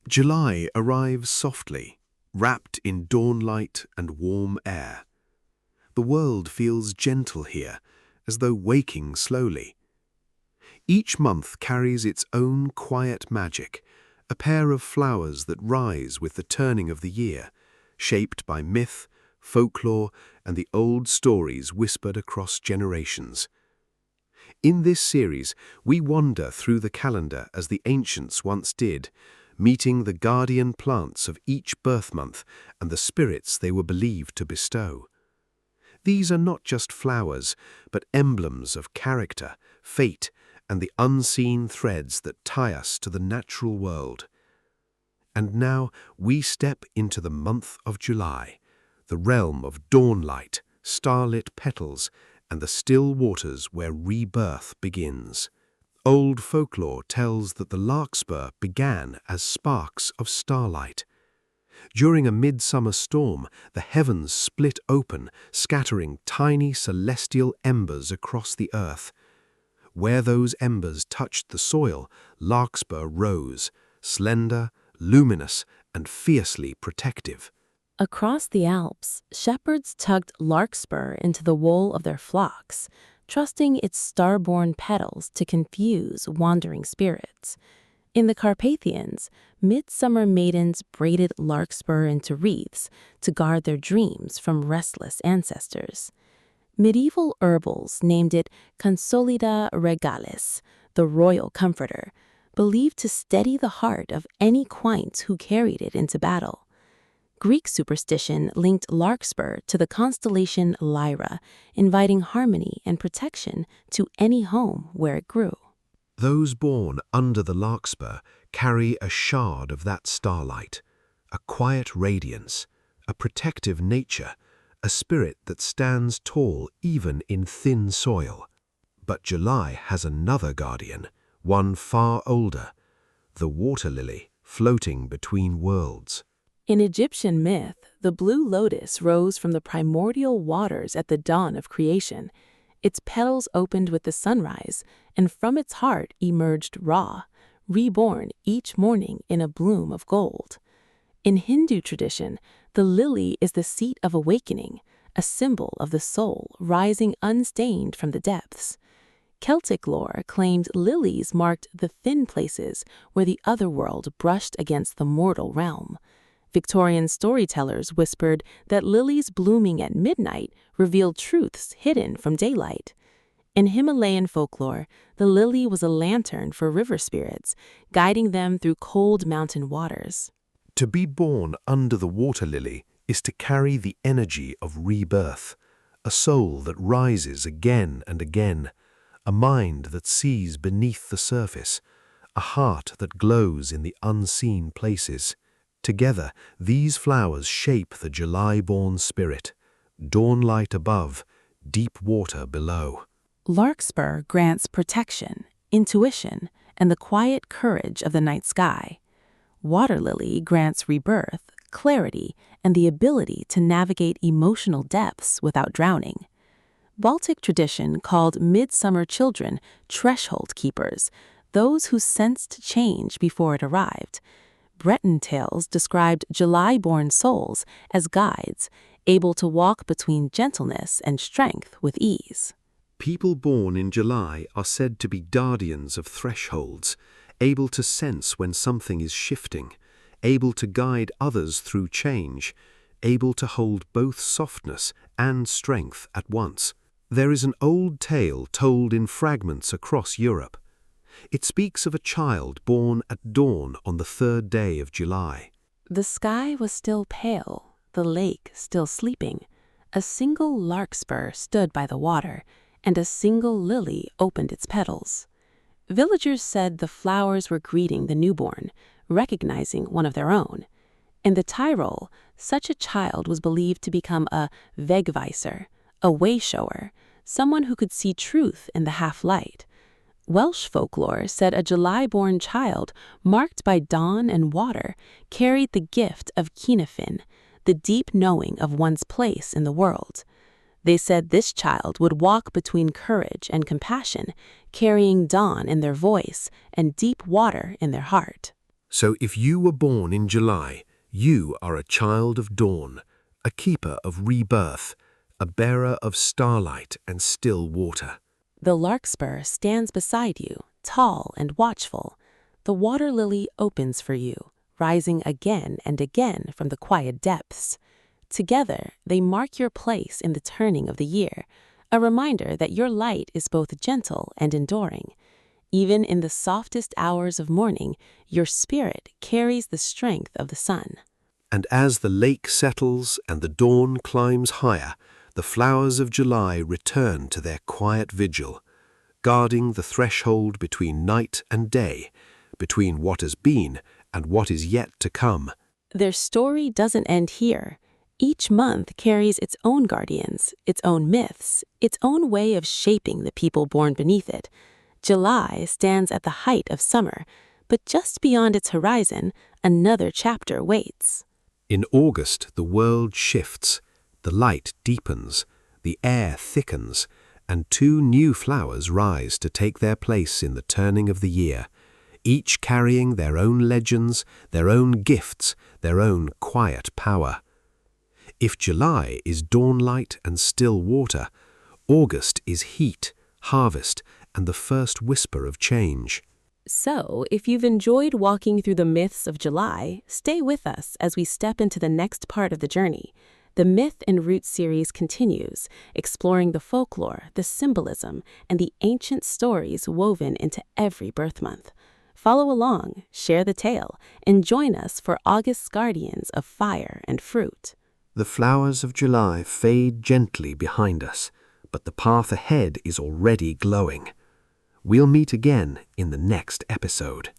July arrives softly, wrapped in dawnlight and warm air. The world feels gentle here, as though waking slowly. Each month carries its own quiet magic, a pair of flowers that rise with the turning of the year, shaped by myth, folklore, and the old stories whispered across generations. In this series, we wander through the calendar as the ancients once did, meeting the guardian plants of each birth month and the spirits they were believed to bestow. These are not just flowers, but emblems of character, fate, and the unseen threads that tie us to the natural world. And now we step into the month of July, the realm of dawnlight, starlit petals, and the still waters where rebirth begins. Old folklore tells that the Larkspur began as sparks of starlight. During a midsummer storm, the heavens split open, scattering tiny celestial embers across the earth. Where those embers touched the soil, Larkspur rose, slender, luminous, and fiercely protective. Across the Alps, shepherds tugged larkspur into the wool of their flocks, trusting its star-born petals to confuse wandering spirits. In the Carpathians, midsummer maidens braided larkspur into wreaths to guard their dreams from restless ancestors. Medieval herbals named it Consolida Regalis, the royal comforter, believed to steady the heart of any quaint who carried it into battle. Greek superstition linked larkspur to the constellation Lyra, inviting harmony and protection to any home where it grew. Those born under the larkspur carry a shard of that starlight, a quiet radiance, a protective nature, a spirit that stands tall even in thin soil. But July has another guardian, one far older, the water lily floating between worlds. In Egyptian myth, the blue lotus rose from the primordial waters at the dawn of creation. Its petals opened with the sunrise, and from its heart emerged Ra, reborn each morning in a bloom of gold. In Hindu tradition, the lily is the seat of awakening, a symbol of the soul rising unstained from the depths. Celtic lore claimed lilies marked the thin places where the otherworld brushed against the mortal realm. Victorian storytellers whispered that lilies blooming at midnight revealed truths hidden from daylight. In Himalayan folklore, the lily was a lantern for river spirits, guiding them through cold mountain waters. To be born under the water lily is to carry the energy of rebirth, a soul that rises again and again, a mind that sees beneath the surface, a heart that glows in the unseen places. Together, these flowers shape the July-born spirit, dawnlight above, deep water below. Larkspur grants protection, intuition, and the quiet courage of the night sky. Water lily grants rebirth, clarity, and the ability to navigate emotional depths without drowning. Baltic tradition called midsummer children threshold keepers, those who sensed change before it arrived. Breton tales described July-born souls as guides, able to walk between gentleness and strength with ease. People born in July are said to be guardians of thresholds, able to sense when something is shifting, able to guide others through change, able to hold both softness and strength at once. There is an old tale told in fragments across Europe. It speaks of a child born at dawn on the third day of July. The sky was still pale, the lake still sleeping. A single larkspur stood by the water, and a single lily opened its petals. Villagers said the flowers were greeting the newborn, recognizing one of their own. In the Tyrol, such a child was believed to become a Wegweiser, a way-shower, someone who could see truth in the half-light. Welsh folklore said a July-born child, marked by dawn and water, carried the gift of Cynefin, the deep knowing of one's place in the world. They said this child would walk between courage and compassion, carrying dawn in their voice and deep water in their heart. So if you were born in July, you are a child of dawn, a keeper of rebirth, a bearer of starlight and still water. The larkspur stands beside you, tall and watchful. The water lily opens for you, rising again and again from the quiet depths. Together, they mark your place in the turning of the year, a reminder that your light is both gentle and enduring. Even in the softest hours of morning, your spirit carries the strength of the sun. And as the lake settles and the dawn climbs higher, the flowers of July return to their quiet vigil, guarding the threshold between night and day, between what has been and what is yet to come. Their story doesn't end here. Each month carries its own guardians, its own myths, its own way of shaping the people born beneath it. July stands at the height of summer, but just beyond its horizon, another chapter waits. In August, the world shifts, the light deepens, the air thickens, and two new flowers rise to take their place in the turning of the year, each carrying their own legends, their own gifts, their own quiet power. If July is dawnlight and still water, August is heat, harvest, and the first whisper of change. So, if you've enjoyed walking through the myths of July, stay with us as we step into the next part of the journey. The Myth and Root series continues, exploring the folklore, the symbolism, and the ancient stories woven into every birth month. Follow along, share the tale, and join us for August's guardians of fire and fruit. The flowers of July fade gently behind us, but the path ahead is already glowing. We'll meet again in the next episode.